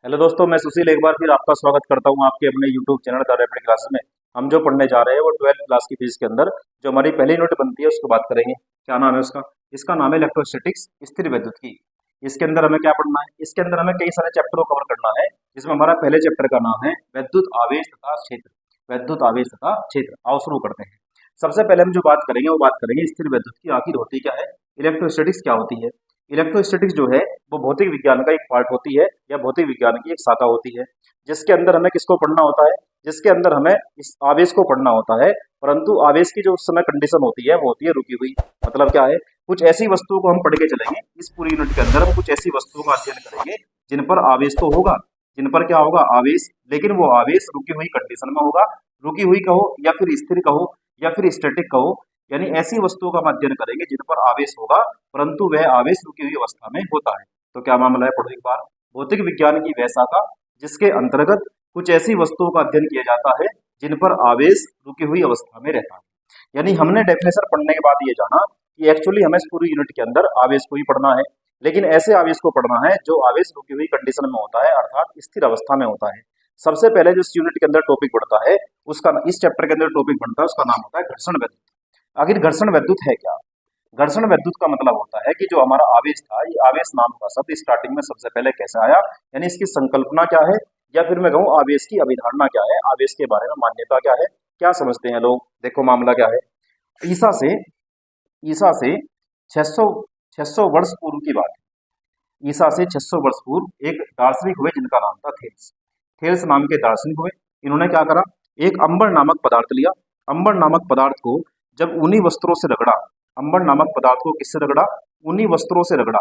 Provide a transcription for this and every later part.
Hello दोस्तों, मैं सुशील एक बार फिर आपका स्वागत करता हूं आपके अपने YouTube channel the rapid classes में। हम जो पढ़ने जा रहे हैं वो 12th क्लास की फिजिक्स के अंदर जो हमारी पहली यूनिट बनती है उसको बात करेंगे। क्या नाम है उसका? इसका नाम है इलेक्ट्रोस्टैटिक्स, स्थिर वैद्युतिकी। इसके अंदर हमें क्या पढ़ना है? इसके अंदर हमें कई सारे चैप्टर को कवर करना है, जिसमें हमारा पहले चैप्टर का नाम है वैद्युत आवेश तथा क्षेत्र। वैद्युत आवेश तथा क्षेत्र। आओ शुरू करते हैं। सबसे पहले हम जो बात करेंगे वो बात करेंगे स्थिर वैद्युतिकी आखिर होती क्या है, इलेक्ट्रोस्टैटिक्स क्या होती है। इलेक्ट्रोस्टैटिक्स जो है वो भौतिक विज्ञान का एक पार्ट होती है या भौतिक विज्ञान की एक शाखा होती है, जिसके अंदर हमें किसको पढ़ना होता है? जिसके अंदर हमें इस आवेश को पढ़ना होता है। परंतु आवेश की जो उस समय कंडीशन होती है वो होती है रुकी हुई। मतलब क्या है? कुछ ऐसी वस्तुओं को हम पढ़ के चलेंगे। इस पूरी यूनिट के अंदर हम कुछ ऐसी वस्तुओं का अध्ययन करेंगे जिन पर आवेश तो होगा, जिन पर क्या होगा? आवेश। लेकिन वो आवेश रुकी हुई कंडीशन में होगा। रुकी हुई कहो या फिर स्थिर कहो या फिर स्टैटिक कहो, यानी ऐसी वस्तुओं का हम अध्ययन करेंगे जिन पर आवेश होगा परंतु वह आवेश रुकी हुई अवस्था में होता है। तो क्या मामला है? पढ़ो एक बार। भौतिक विज्ञान की वह शाखा जिसके अंतर्गत कुछ ऐसी वस्तुओं का अध्ययन किया जाता है जिन पर आवेश रुकी हुई अवस्था में रहता है। यानी हमने डेफिनेशन पढ़ने के बाद ये जाना कि एक्चुअली हमें इस पूरी यूनिट के अंदर आवेश को ही पढ़ना है, लेकिन ऐसे आवेश को पढ़ना है जो आवेश रुकी हुई कंडीशन में होता है, अर्थात स्थिर अवस्था में होता है। सबसे पहले जो इस यूनिट के अंदर टॉपिक पढ़ता है उसका, इस चैप्टर के अंदर टॉपिक बनता है, उसका नाम होता है घर्षण वैद्युत। आखिर घर्षण वैद्युत है क्या? घर्षण वैद्युत का मतलब होता है कि जो हमारा आवेश था, ये आवेश नाम का शब्द स्टार्टिंग में सबसे पहले कैसे आया, यानी इसकी संकल्पना क्या है, या फिर मैं कहूँ आवेश की अभिधारणा क्या है, आवेश के बारे में मान्यता क्या है, क्या समझते हैं लोग। देखो मामला क्या है। ईसा से ईसा से 600 600 वर्ष पूर्व की बात है। ईसा से 600 वर्ष पूर्व एक दार्शनिक हुए जिनका नाम था थेल्स। थेल्स नाम के दार्शनिक हुए। इन्होंने क्या करा? एक अंबर नामक पदार्थ लिया। अंबर नामक पदार्थ को जब ऊनी वस्त्रों से रगड़ा, अंबर नामक पदार्थ को किससे रगड़ा? ऊनी वस्त्रों से रगड़ा।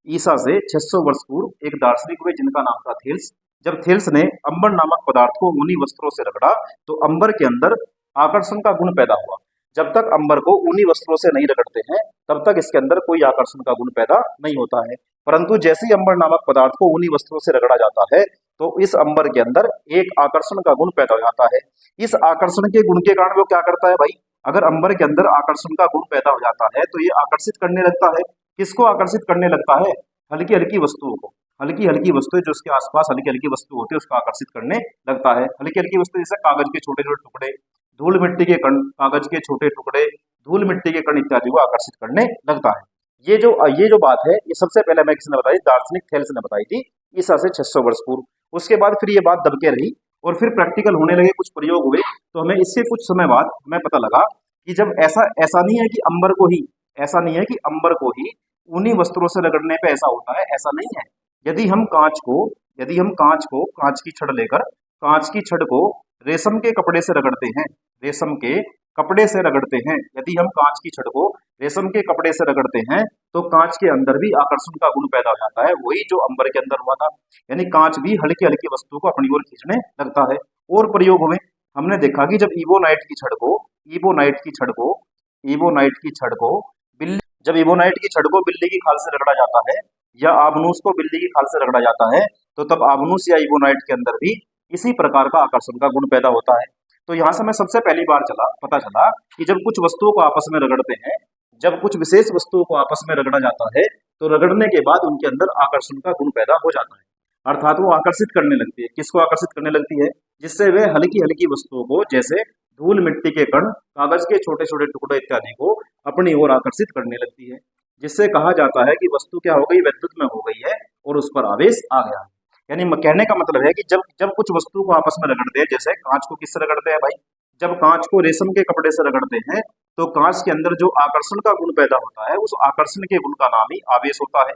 ईसा से 600 वर्ष पूर्व एक दार्शनिक हुए जिनका नाम था थेल्स। जब थेल्स ने अंबर नामक पदार्थ को ऊनी वस्त्रों से रगड़ा तो अंबर के अंदर आकर्षण का गुण पैदा हुआ। जब तक अंबर को ऊनी वस्त्रों से नहीं रगड़ते हैं तब तक इसके अंदर कोई आकर्षण का गुण पैदा नहीं होता है। परंतु जैसे ही अंबर नामक पदार्थ को ऊनी वस्त्रों से रगड़ा जाता है तो इस अंबर के अंदर एक आकर्षण का गुण पैदा हो जाता है। इस आकर्षण के गुण के कारण वो क्या करता है भाई? अगर अंबर के अंदर आकर्षण का गुण पैदा हो जाता है तो ये आकर्षित करने लगता है। किसको आकर्षित करने लगता है? हल्की हल्की वस्तुओं को। हल्की हल्की वस्तुएं जो उसके आसपास हल्की हल्की वस्तु होती है उसको आकर्षित करने लगता है। हल्की हल्की वस्तु जैसे कागज के छोटे छोटे टुकड़े, धूल मिट्टी के कण, कागज के छोटे टुकड़े, धूल मिट्टी के कण इत्यादि को आकर्षित करने लगता है। ये जो बात है ये सबसे पहले हमें किसने बताई? दार्शनिक थेल्स ने बताई थी, ईसा से 600 वर्ष पूर्व। उसके बाद फिर ये बात दबके रही और फिर प्रैक्टिकल होने लगे, कुछ प्रयोग हुए, तो हमें इससे कुछ समय बाद हमें पता लगा कि जब ऐसा ऐसा नहीं है कि अंबर को ही ऐसा नहीं है कि अंबर को ही ऊनी वस्त्रों से रगड़ने पे ऐसा होता है, ऐसा नहीं है। यदि हम कांच की छड़ लेकर कांच की छड़ को रेशम के कपड़े से रगड़ते हैं, रेशम के कपड़े से रगड़ते हैं, यदि हम कांच की छड़ को रेशम के कपड़े से रगड़ते हैं तो कांच के अंदर भी आकर्षण का गुण पैदा हो जाता है, वही जो अंबर के अंदर हुआ था। यानी कांच भी हल्की हल्की वस्तु को अपनी ओर खींचने लगता है। और प्रयोग में हमने देखा कि जब इबोनाइट की छड़ को इबोनाइट की छड़ को इबोनाइट की छड़ को बिल्ली जब इबोनाइट की छड़ को बिल्ली की खाल से रगड़ा जाता है या आबनूस को बिल्ली की खाल से रगड़ा जाता है तो तब आबनूस या इबोनाइट के अंदर भी इसी प्रकार का आकर्षण का गुण पैदा होता है। तो यहाँ से हमें सबसे पहली बार पता चला कि जब कुछ वस्तुओं को आपस में रगड़ते हैं, जब कुछ विशेष वस्तुओं को आपस में रगड़ा जाता है तो रगड़ने के बाद उनके अंदर आकर्षण का गुण पैदा हो जाता है, अर्थात वो आकर्षित करने लगती है। किसको आकर्षित करने लगती है? जिससे वे हल्की हल्की वस्तुओं को, जैसे धूल मिट्टी के कण, कागज के छोटे छोटे टुकड़े इत्यादि को अपनी ओर आकर्षित करने लगती है, जिससे कहा जाता है कि वस्तु क्या हो गई? विद्युत में हो गई है और उस पर आवेश आ गया। यानी कहने का मतलब है कि जब जब कुछ वस्तु को आपस में रगड़ते हैं, जैसे कांच को किससे रगड़ते हैं भाई? जब कांच को रेशम के कपड़े से रगड़ते हैं तो कांच के अंदर जो आकर्षण का गुण पैदा होता है उस आकर्षण के गुण का नाम ही आवेश होता है।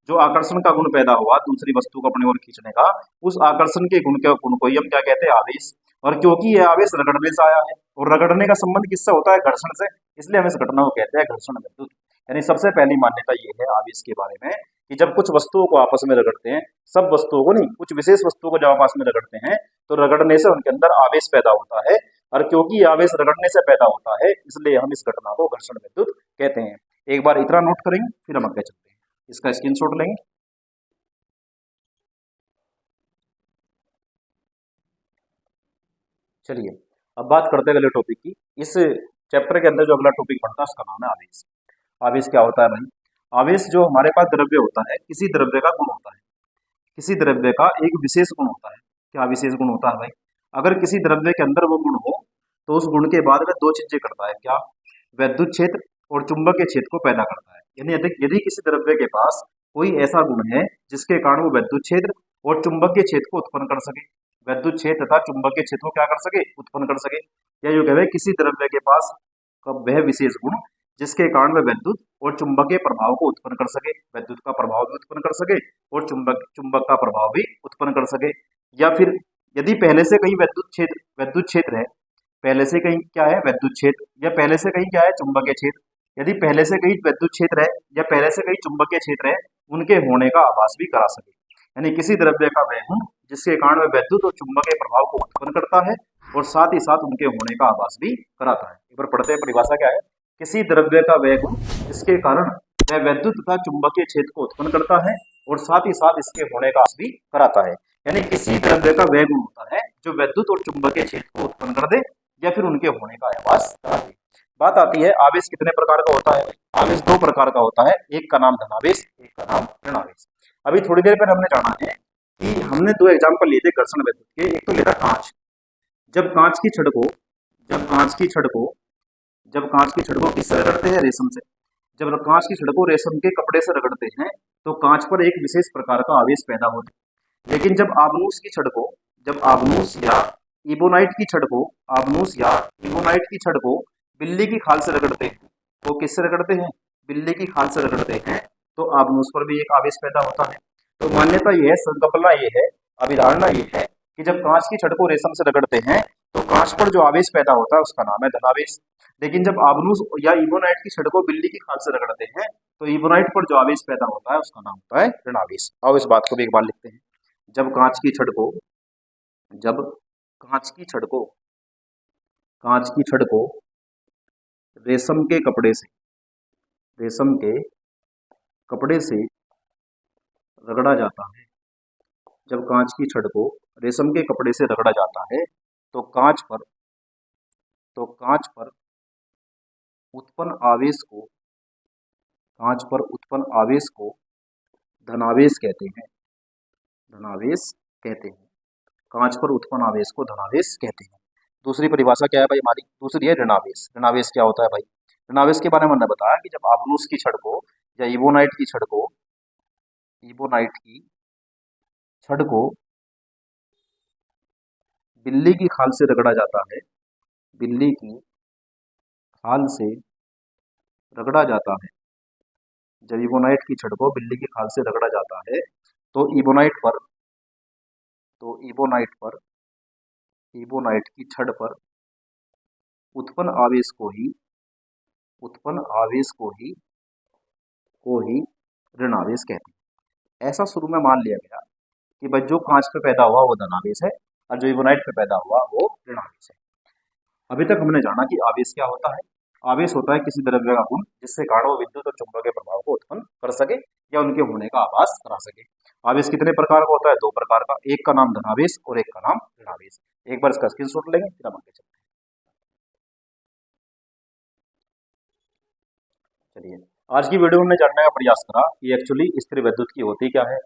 जो आकर्षण का गुण पैदा हुआ दूसरी वस्तु को अपनी ओर खींचने का, उस आकर्षण के गुण को ही हम क्या कहते हैं? आवेश। और क्योंकि यह आवेश रगड़ने से आया है और रगड़ने का संबंध किससे होता है? घर्षण से, इसलिए हम इस घटना को कहते हैं घर्षण विद्युत। यानी सबसे पहली मान्यता ये है आवेश के बारे में कि जब कुछ वस्तुओं को आपस में रगड़ते हैं, सब वस्तुओं को नहीं, कुछ विशेष वस्तुओं को जब आपस में रगड़ते हैं तो रगड़ने से उनके अंदर आवेश पैदा होता है, और क्योंकि आवेश रगड़ने से पैदा होता है इसलिए हम इस घटना को घर्षण विद्युत कहते हैं। एक बार इतना नोट करेंगे फिर हम आगे चलते हैं। इसका स्क्रीनशॉट लेंगे। चलिए अब बात करते हैं अगले टॉपिक की। इस चैप्टर के अंदर जो अगला टॉपिक पढ़ता है उसका नाम है आवेश। आवेश क्या होता है भाई? आवेश जो हमारे पास द्रव्य होता है, किसी द्रव्य का गुण होता है। किसी द्रव्य का एक विशेष गुण होता है। क्या विशेष गुण होता है भाई? अगर किसी द्रव्य के अंदर वो गुण हो तो उस गुण के बाद वह दो चीजें करता है। क्या? वैद्युत क्षेत्र और चुंबकीय क्षेत्र को पैदा करता है। यानी यदि यदि किसी द्रव्य के पास कोई ऐसा गुण है जिसके कारण वो वैद्युत क्षेत्र और चुंबकीय क्षेत्र को उत्पन्न कर सके, वैद्युत क्षेत्र तथा चुंबकीय क्षेत्र को क्या कर सके? उत्पन्न कर सके। या यूं कहे किसी द्रव्य के पास वह विशेष गुण जिसके कारण वह विद्युत और चुंबकीय प्रभाव को उत्पन्न कर सके, विद्युत का प्रभाव भी उत्पन्न कर सके और चुंबक का प्रभाव भी उत्पन्न कर सके। या फिर यदि पहले से कहीं वैद्युत क्षेत्र है, पहले से कहीं क्या है? वैद्युत क्षेत्र, या पहले से कहीं क्या है? चुंबकीय क्षेत्र। यदि पहले से कहीं वैद्युत क्षेत्र है या पहले से कहीं चुंबकीय क्षेत्र है, उनके होने का आभास भी करा सके। यानी किसी द्रव्य का वह गुण जिसके कारण वह वैद्युत और चुंबकीय प्रभाव को उत्पन्न करता है और साथ ही साथ उनके होने का आभास भी कराता है। एक बार पढ़ते हैं परिभाषा क्या है। किसी द्रव्य का वह गुण जिसके कारण वह वैद्युत तथा चुंबकीय क्षेत्र को उत्पन्न करता है और साथ ही साथ इसके होने का आभास भी कराता है। यानी किसी द्रव्य का वह गुण होता है जो वैद्युत और चुंबकीय क्षेत्र को उत्पन्न कर दे या फिर उनके होने का आभास करा दे। बात आती है आवेश कितने प्रकार का होता है? आवेश दो प्रकार का होता है, एक का नाम धनावेश, एक का नाम ऋणावेश। अभी थोड़ी देर पहले हमने जाना है कि हमने दो एग्जाम्पल लिए थे घर्षण विद्युत के। एक तो लेता कांच। जब कांच की छड़ को किससे रगड़ते हैं? रेशम से। जब कांच की छड़ को रेशम के कपड़े से रगड़ते हैं तो कांच पर एक विशेष प्रकार का आवेश पैदा होता है। लेकिन जब आबनूस या इबोनाइट की छड़ को बिल्ली की खाल से रगड़ते हैं, तो किससे रगड़ते हैं? बिल्ली की खाल से रगड़ते हैं तो आबनूस पर भी एक आवेश पैदा होता है। तो मान्यता ये है, संकल्पना ये है, अभिधारणा ये है कि जब कांच की छड़ को रेशम से रगड़ते हैं तो कांच पर जो आवेश पैदा होता है उसका नाम है धनावेश। लेकिन जब आबनूस या इबोनाइट की छड़ को बिल्ली की खाल से रगड़ते हैं तो इबोनाइट पर जो आवेश पैदा होता है उसका नाम होता है ऋणावेश। आओ इस बात को भी एक बार लिखते हैं। जब कांच की छड़ को रेशम के कपड़े से रगड़ा जाता है, जब कांच की छड़ को रेशम के कपड़े से रगड़ा जाता है तो कांच पर उत्पन्न आवेश को धनावेश कहते हैं। कांच पर उत्पन्न आवेश को धनावेश कहते हैं। दूसरी परिभाषा क्या है भाई हमारी? दूसरी है ऋणावेश। ऋणावेश क्या होता है भाई? ऋणावेश के बारे में मैंने बताया कि जब आबनूस की छड़ को या इबोनाइट की छड़ को बिल्ली की खाल से रगड़ा जाता है, जब इबोनाइट की छड़ को बिल्ली की खाल से रगड़ा जाता है तो इबोनाइट की छड़ पर उत्पन्न आवेश को ही ऋणावेश कहते हैं। ऐसा शुरू में मान लिया गया कि भाई जो कांच पे पैदा हुआ वो धनावेश है और जो इबोनाइट पे पैदा हुआ वो ऋणावेश है। अभी तक हमने जाना कि आवेश क्या होता है। आवेश होता है किसी द्रव्य का गुण जिससे कारण वो विद्युत और चुंबकीय प्रभाव को उत्पन्न कर सके या उनके होने का आभास करा सके। आवेश कितने प्रकार का होता है? दो प्रकार का, एक का नाम धनावेश और एक का नाम ऋणावेश। एक बार इसका स्क्रीनशॉट लेंगे फिर हम आगे चलते हैं। चलिए आज की वीडियो में जानने का प्रयास करा कि एक्चुअली स्थिर विद्युत की होती क्या है,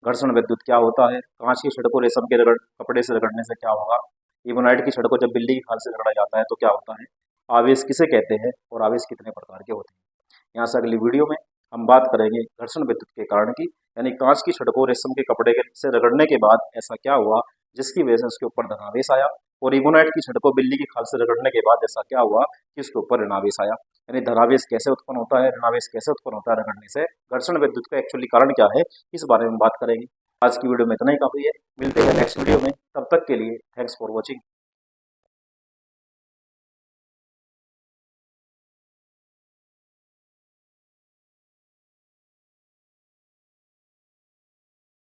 घर्षण विद्युत क्या होता है, कांच की छड़ को रेशम के कपड़े से रगड़ने से क्या होगा, इबोनाइट की छड़ को जब बिल्ली की खाल से रगड़ा जाता है तो क्या होता है, आवेश किसे कहते हैं और आवेश कितने प्रकार के होते हैं। यहाँ से अगली वीडियो में हम बात करेंगे घर्षण विद्युत के कारण की, यानी कांच की छड़ को रेशम के कपड़े से रगड़ने के बाद ऐसा क्या हुआ जिसकी वजह से उसके ऊपर धनावेश आया, और इबोनाइट की छड़ को बिल्ली की खाल से रगड़ने के बाद ऐसा क्या हुआ कि उसके ऊपर ऋणावेश आया। यानी धनावेश कैसे उत्पन्न होता है, ऋणावेश कैसे उत्पन्न होता है रगड़ने से, घर्षण विद्युत का एक्चुअली कारण क्या है, इस बारे में बात करेंगे। आज की वीडियो में इतना ही काफी है। मिलते हैं नेक्स्ट वीडियो में, तब तक के लिए थैंक्स फॉर वॉचिंग।